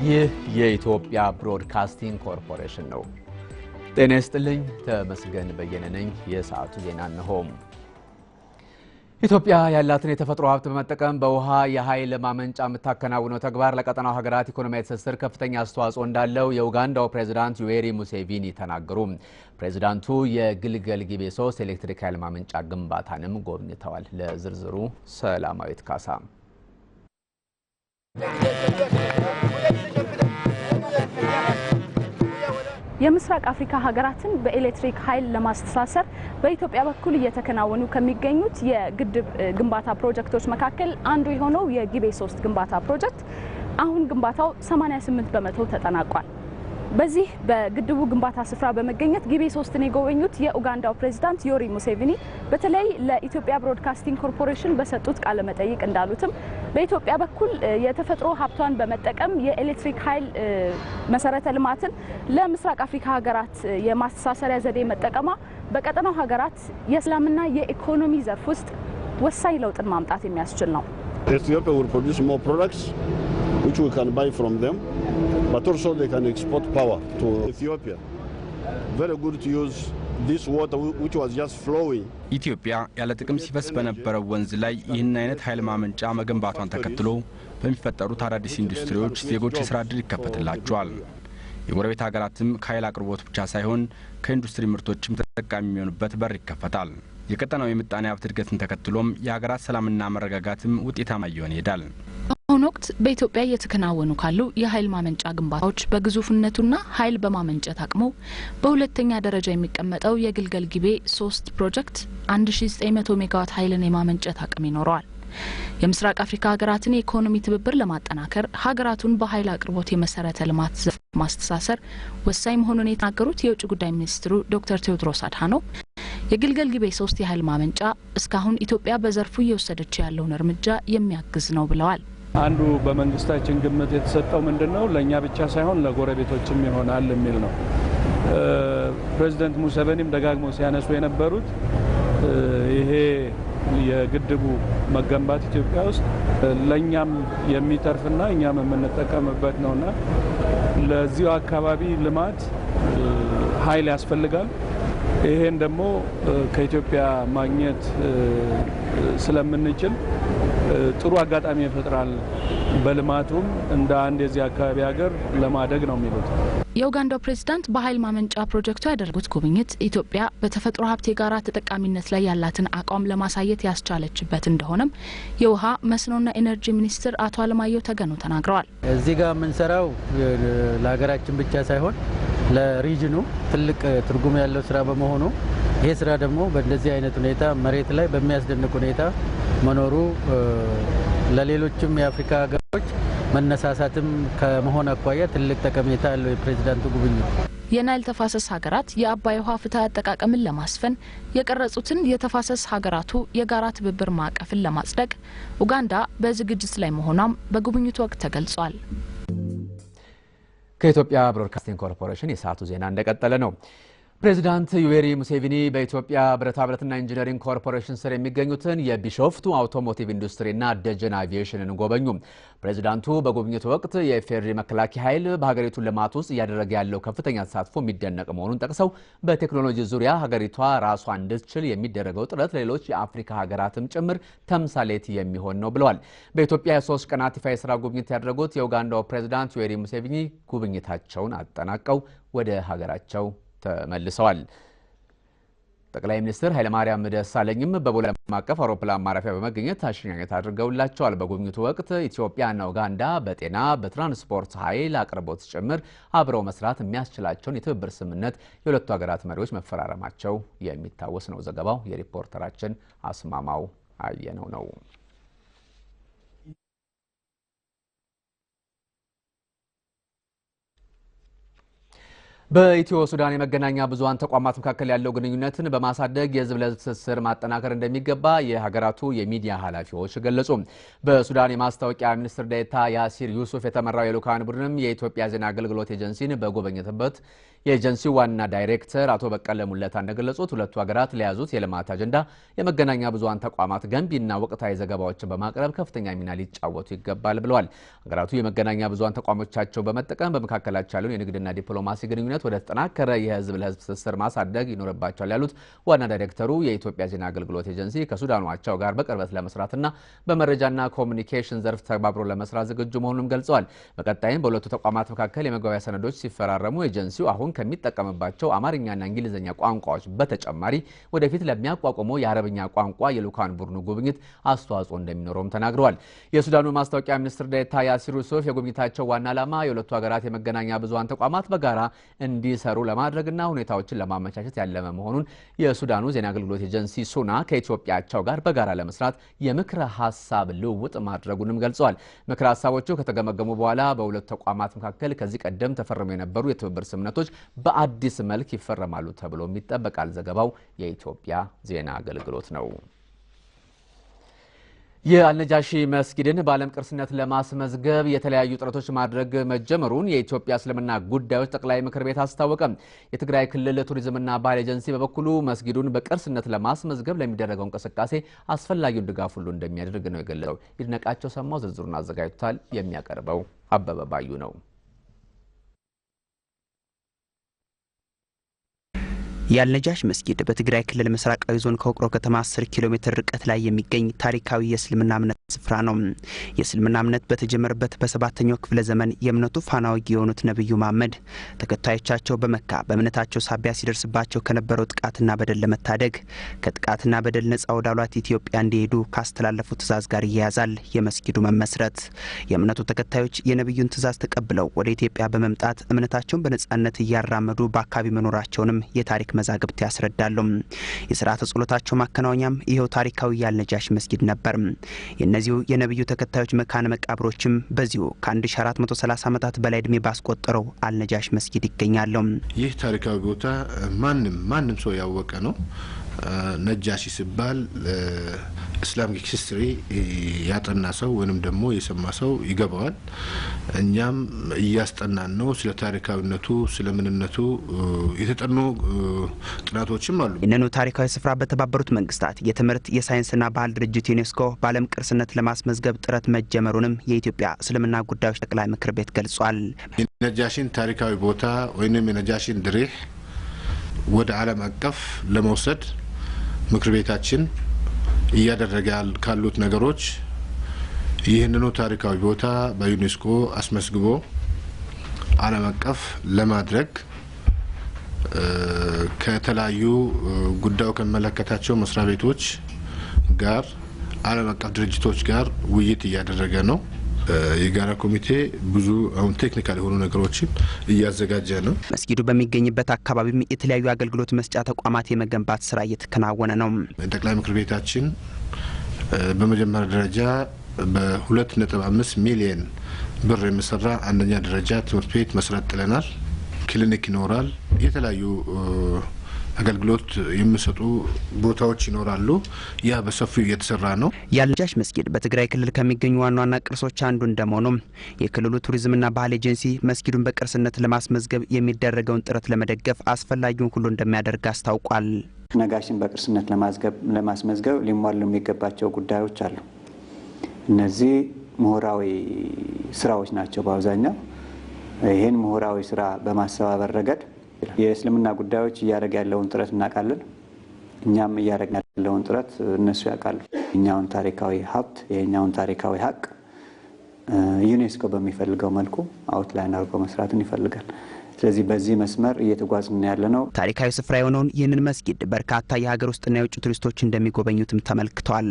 ይህ የኢትዮጵያ ብሮድካስቲንግ ኮርፖሬሽን ነው። ጤና ይስጥልኝ፣ ተመስገን በየነ ነኝ። የሰዓቱ ዜና እነሆ። ኢትዮጵያ ያላትን የተፈጥሮ ሀብት በመጠቀም በውሃ የኃይል ማመንጫ የምታከናውነው ተግባር ለቀጠናው ሀገራት ኢኮኖሚያዊ ትስስር ከፍተኛ አስተዋጽኦ እንዳለው የኡጋንዳው ፕሬዝዳንት ዩዌሪ ሙሴቪኒ ተናገሩ። ፕሬዝዳንቱ የግልገል ጊቤ 3 ኤሌክትሪክ ኃይል ማመንጫ ግንባታንም ጎብኝተዋል። ለዝርዝሩ ሰላማዊት ካሳ። የምስራቅ አፍሪካ ሀገራትን በኤሌክትሪክ ኃይል ለማስተሳሰር በኢትዮጵያ በኩል እየተከናወኑ ከሚገኙት የግድብ ግንባታ ፕሮጀክቶች መካከል አንዱ የሆነው የጊቤ 3 ግንባታ ፕሮጀክት አሁን ግንባታው 88% ተጠናቋል። በዚህ በግድቡ ግንባታ ስፍራ በመገኘት ጊቤ 3ን የጎበኙት የኡጋንዳው ፕሬዝዳንት ዩዌሪ ሙሴቪኒ በተለይ ለኢትዮጵያ ብሮድካስቲንግ ኮርፖሬሽን በሰጡት ቃለ መጠይቅ እንዳሉትም በኢትዮጵያ በኩል የተፈጥሮ ሀብቷን በመጠቀም የኤሌክትሪክ ኃይል መሰረተ ልማትን ለምስራቅ አፍሪካ ሀገራት የማስተሳሰሪያ ዘዴ መጠቀማ በቀጠናው ሀገራት የሰላምና የኢኮኖሚ ዘርፍ ውስጥ ወሳኝ ለውጥን ማምጣት የሚያስችል ነው። Ethiopia will produce more products which we can buy from them, but also they can export power to Ethiopia. Very good to use this water which was just flowing. ኢትዮጵያ ያለ ጥቅም ሲፈስ በነበረው ወንዝ ላይ ይህን አይነት ኃይል ማመንጫ መገንባቷን ተከትሎ በሚፈጠሩት አዳዲስ ኢንዱስትሪዎች ዜጎች የሥራ ዕድል ይከፈትላቸዋል። የጎረቤት ሀገራትም ከኃይል አቅርቦት ብቻ ሳይሆን ከኢንዱስትሪ ምርቶችም ተጠቃሚ የሚሆኑበት በር ይከፈታል። የቀጠናው የምጣኔ ሀብት እድገትን ተከትሎም የሀገራት ሰላምና መረጋጋትም ውጤታማ እየሆነ ይሄዳል። በአሁኑ ወቅት በኢትዮጵያ እየተከናወኑ ካሉ የኃይል ማመንጫ ግንባታዎች በግዙፍነቱና ኃይል በማመንጨት አቅሙ በሁለተኛ ደረጃ የሚቀመጠው የግልገል ጊቤ 3 ፕሮጀክት 1900 ሜጋዋት ኃይልን የማመንጨት አቅም ይኖረዋል። የምስራቅ አፍሪካ ሀገራትን የኢኮኖሚ ትብብር ለማጠናከር ሀገራቱን በኃይል አቅርቦት የመሰረተ ልማት ዘርፍ ማስተሳሰር ወሳኝ መሆኑን የተናገሩት የውጭ ጉዳይ ሚኒስትሩ ዶክተር ቴዎድሮስ አድሃኖም የግልገል ጊቤ 3 የኃይል ማመንጫ እስካሁን ኢትዮጵያ በዘርፉ እየወሰደች ያለውን እርምጃ የሚያግዝ ነው ብለዋል። አንዱ በመንግስታችን ግምት የተሰጠው ምንድነው ለኛ ብቻ ሳይሆን ለጎረቤቶችም ይሆናል የሚል ነው። ፕሬዝዳንት ሙሴቬኒም ደጋግሞ ሲያነሱ የነበሩት ይሄ የግድቡ መገንባት ኢትዮጵያ ውስጥ ለኛም የሚተርፍና እኛም የምንጠቀምበት ነውና ለዚሁ አካባቢ ልማት ኃይል ያስፈልጋል። ይሄን ደግሞ ከኢትዮጵያ ማግኘት ስለምንችል ጥሩ አጋጣሚ ይፈጥራል። በልማቱም እንደ አንድ የዚህ አካባቢ ሀገር ለማደግ ነው የሚሉት። የኡጋንዳው ፕሬዝዳንት በኃይል ማመንጫ ፕሮጀክቱ ያደረጉት ጉብኝት ኢትዮጵያ በተፈጥሮ ሀብት የጋራ ተጠቃሚነት ላይ ያላትን አቋም ለማሳየት ያስቻለችበት እንደሆነም የውሃ መስኖና ኢነርጂ ሚኒስትር አቶ አለማየሁ ተገኑ ተናግረዋል። እዚህ ጋር የምንሰራው ለሀገራችን ብቻ ሳይሆን ለሪጅኑ ትልቅ ትርጉም ያለው ስራ በመሆኑ ይሄ ስራ ደግሞ በእንደዚህ አይነት ሁኔታ መሬት ላይ በሚያስደንቅ ሁኔታ መኖሩ ለሌሎችም የአፍሪካ ሀገሮች መነሳሳትም ከመሆን አኳያ ትልቅ ጠቀሜታ ያለው የፕሬዝዳንቱ ጉብኝት የናይል ተፋሰስ ሀገራት የአባይ ውሃ ፍትሃዊ አጠቃቀምን ለማስፈን የቀረጹትን የተፋሰስ ሀገራቱ የጋራ ትብብር ማዕቀፍን ለማጽደቅ ኡጋንዳ በዝግጅት ላይ መሆኗም በጉብኝቱ ወቅት ተገልጿል። ከኢትዮጵያ ብሮድካስቲንግ ኮርፖሬሽን የሰዓቱ ዜና እንደቀጠለ ነው። ፕሬዝዳንት ዩዌሪ ሙሴቪኒ በኢትዮጵያ ብረታ ብረትና ኢንጂነሪንግ ኮርፖሬሽን ስር የሚገኙትን የቢሾፍቱ አውቶሞቲቭ ኢንዱስትሪና ደጀን አቪዬሽንን ጎበኙ። ፕሬዝዳንቱ በጉብኝቱ ወቅት የኢፌዴሪ መከላከያ ኃይል በሀገሪቱ ልማት ውስጥ እያደረገ ያለው ከፍተኛ ተሳትፎ የሚደነቅ መሆኑን ጠቅሰው በቴክኖሎጂ ዙሪያ ሀገሪቷ ራሷን እንድትችል የሚደረገው ጥረት ሌሎች የአፍሪካ ሀገራትም ጭምር ተምሳሌት የሚሆን ነው ብለዋል። በኢትዮጵያ የ3 ቀናት ይፋ የስራ ጉብኝት ያደረጉት የኡጋንዳው ፕሬዝዳንት ዩዌሪ ሙሴቪኒ ጉብኝታቸውን አጠናቀው ወደ ሀገራቸው ተመልሰዋል። ጠቅላይ ሚኒስትር ኃይለማርያም ደሳለኝም በቦሌ ዓለም አቀፍ አውሮፕላን ማረፊያ በመገኘት አሸኛኘት አድርገውላቸዋል። በጉብኝቱ ወቅት ኢትዮጵያና ኡጋንዳ በጤና፣ በትራንስፖርት ኃይል አቅርቦት ጭምር አብረው መስራት የሚያስችላቸውን የትብብር ስምምነት የሁለቱ ሀገራት መሪዎች መፈራረማቸው የሚታወስ ነው። ዘገባው የሪፖርተራችን አስማማው አየነው ነው። በኢትዮ ሱዳን የመገናኛ ብዙሃን ተቋማት መካከል ያለው ግንኙነትን በማሳደግ የህዝብ ለህዝብ ትስስር ማጠናከር እንደሚገባ የሀገራቱ የሚዲያ ኃላፊዎች ገለጹ። በሱዳን የማስታወቂያ ሚኒስትር ዴኤታ ያሲር ዩሱፍ የተመራው የልኡካን ቡድንም የኢትዮጵያ ዜና አገልግሎት ኤጀንሲን በጎበኘበት የኤጀንሲው ዋና ዳይሬክተር አቶ በቀለ ሙለታ እንደገለጹት ሁለቱ ሀገራት ለያዙት የልማት አጀንዳ የመገናኛ ብዙሃን ተቋማት ገንቢና ወቅታዊ ዘገባዎችን በማቅረብ ከፍተኛ ሚና ሊጫወቱ ይገባል ብለዋል። ሀገራቱ የመገናኛ ብዙሃን ተቋሞቻቸው በመጠቀም በመካከላቸው ያለውን የንግድና ዲፕሎማሲ ግንኙነት ወደ ተጠናከረ የህዝብ ለህዝብ ትስስር ማሳደግ ይኖርባቸዋል ያሉት ዋና ዳይሬክተሩ የኢትዮጵያ ዜና አገልግሎት ኤጀንሲ ከሱዳኑ አቻው ጋር በቅርበት ለመስራትና በመረጃና ኮሙኒኬሽን ዘርፍ ተባብሮ ለመስራት ዝግጁ መሆኑን ገልጸዋል። በቀጣይም በሁለቱ ተቋማት መካከል የመግባቢያ ሰነዶች ሲፈራረሙ ኤጀንሲው አሁን ከሚጠቀምባቸው አማርኛና እንግሊዝኛ ቋንቋዎች በተጨማሪ ወደፊት ለሚያቋቁመው የአረብኛ ቋንቋ የልኡካን ቡድኑ ጉብኝት አስተዋጽኦ እንደሚኖረውም ተናግረዋል። የሱዳኑ ማስታወቂያ ሚኒስትር ዴኤታ ያሲር ዩሱፍ የጉብኝታቸው ዋና ዓላማ የሁለቱ ሀገራት የመገናኛ ብዙሃን ተቋማት በጋራ እንዲሰሩ ለማድረግና ሁኔታዎችን ለማመቻቸት ያለመ መሆኑን የሱዳኑ ዜና አገልግሎት ኤጀንሲ ሱና ከኢትዮጵያ አቻው ጋር በጋራ ለመስራት የምክረ ሀሳብ ልውውጥ ማድረጉንም ገልጸዋል። ምክረ ሀሳቦቹ ከተገመገሙ በኋላ በሁለቱ ተቋማት መካከል ከዚህ ቀደም ተፈርመው የነበሩ የትብብር ስምምነቶች በአዲስ መልክ ይፈረማሉ ተብሎም ይጠበቃል። ዘገባው የኢትዮጵያ ዜና አገልግሎት ነው። የአልነጃሺ መስጊድን በዓለም ቅርስነት ለማስመዝገብ የተለያዩ ጥረቶች ማድረግ መጀመሩን የኢትዮጵያ እስልምና ጉዳዮች ጠቅላይ ምክር ቤት አስታወቀ። የትግራይ ክልል ቱሪዝምና ባህል ኤጀንሲ በበኩሉ መስጊዱን በቅርስነት ለማስመዝገብ ለሚደረገው እንቅስቃሴ አስፈላጊውን ድጋፍ ሁሉ እንደሚያደርግ ነው የገለጸው። ይድነቃቸው ሰማው ዝርዝሩን አዘጋጅቷል። የሚያቀርበው አበበ ባዩ ነው። የአልነጃሽ መስጊድ በትግራይ ክልል ምስራቃዊ ዞን ከውቅሮ ከተማ 10 ኪሎ ሜትር ርቀት ላይ የሚገኝ ታሪካዊ የእስልምና እምነት ስፍራ ነው። የእስልምና እምነት በተጀመረበት በ7ኛው ክፍለ ዘመን የእምነቱ ፋና ወጊ የሆኑት ነብዩ መሐመድ ተከታዮቻቸው በመካ በእምነታቸው ሳቢያ ሲደርስባቸው ከነበረው ጥቃትና በደል ለመታደግ ከጥቃትና በደል ነጻ ወዳሏት ኢትዮጵያ እንዲሄዱ ካስተላለፉት ትእዛዝ ጋር ይያያዛል የመስጊዱ መመስረት። የእምነቱ ተከታዮች የነብዩን ትእዛዝ ተቀብለው ወደ ኢትዮጵያ በመምጣት እምነታቸውን በነጻነት እያራመዱ በአካባቢ መኖራቸውንም የታሪክ መዛግብት ያስረዳሉ። የሥርዓተ ጸሎታቸው ማከናወኛም ይሄው ታሪካዊ የአልነጃሽ መስጊድ ነበር። የነዚሁ የነብዩ ተከታዮች መካነ መቃብሮችም በዚሁ ከ1430 ዓመታት በላይ እድሜ ባስቆጠረው አልነጃሽ መስጊድ ይገኛሉ። ይህ ታሪካዊ ቦታ ማንም ሰው ያወቀ ነው። ነጃሺ ሲባል ኢስላሚክ ሂስትሪ ያጠና ሰው ወይንም ደግሞ የሰማ ሰው ይገባዋል። እኛም እያስጠናን ነው። ስለ ታሪካዊነቱ ስለ ምንነቱ የተጠኑ ጥናቶችም አሉ። እነኑ ታሪካዊ ስፍራ በተባበሩት መንግስታት የትምህርት የሳይንስና ባህል ድርጅት ዩኔስኮ በዓለም ቅርስነት ለማስመዝገብ ጥረት መጀመሩንም የኢትዮጵያ እስልምና ጉዳዮች ጠቅላይ ምክር ቤት ገልጿል። የነጃሺን ታሪካዊ ቦታ ወይንም የነጃሺን ድሪህ ወደ ዓለም አቀፍ ለመውሰድ ምክር ቤታችን እያደረገ ካሉት ነገሮች ይህንኑ ታሪካዊ ቦታ በዩኔስኮ አስመዝግቦ ዓለም አቀፍ ለማድረግ ከተለያዩ ጉዳዩ ከመለከታቸው መስሪያ ቤቶች ጋር ዓለም አቀፍ ድርጅቶች ጋር ውይይት እያደረገ ነው። የጋራ ኮሚቴ ብዙ አሁን ቴክኒካል የሆኑ ነገሮችን እያዘጋጀ ነው። መስጊዱ በሚገኝበት አካባቢም የተለያዩ አገልግሎት መስጫ ተቋማት የመገንባት ስራ እየተከናወነ ነው። ጠቅላይ ምክር ቤታችን በመጀመሪያ ደረጃ በ2.5 ሚሊዮን ብር የሚሰራ አንደኛ ደረጃ ትምህርት ቤት መስራት ጥለናል። ክሊኒክ ይኖራል። የተለያዩ አገልግሎት የሚሰጡ ቦታዎች ይኖራሉ። ያ በሰፊው እየተሰራ ነው። የአልነጃሽ መስጊድ በትግራይ ክልል ከሚገኙ ዋና ዋና ቅርሶች አንዱ እንደመሆኑ የክልሉ ቱሪዝምና ባህል ኤጀንሲ መስጊዱን በቅርስነት ለማስመዝገብ የሚደረገውን ጥረት ለመደገፍ አስፈላጊውን ሁሉ እንደሚያደርግ አስታውቋል። ነጋሽን በቅርስነት ለማስመዝገብ ሊሟሉ የሚገባቸው ጉዳዮች አሉ። እነዚህ ምሁራዊ ስራዎች ናቸው። በአብዛኛው ይህን ምሁራዊ ስራ በማስተባበር ረገድ የእስልምና ጉዳዮች እያደረገ ያለውን ጥረት እናውቃለን። እኛም እያደረግን ያለውን ጥረት እነሱ ያውቃሉ። የኛውን ታሪካዊ ሀብት የኛውን ታሪካዊ ሀቅ ዩኔስኮ በሚፈልገው መልኩ አውትላይን አድርጎ መስራትን ይፈልጋል። ስለዚህ በዚህ መስመር እየተጓዝን ያለ ነው። ታሪካዊ ስፍራ የሆነውን ይህንን መስጊድ በርካታ የሀገር ውስጥና የውጭ ቱሪስቶች እንደሚጎበኙትም ተመልክቷል።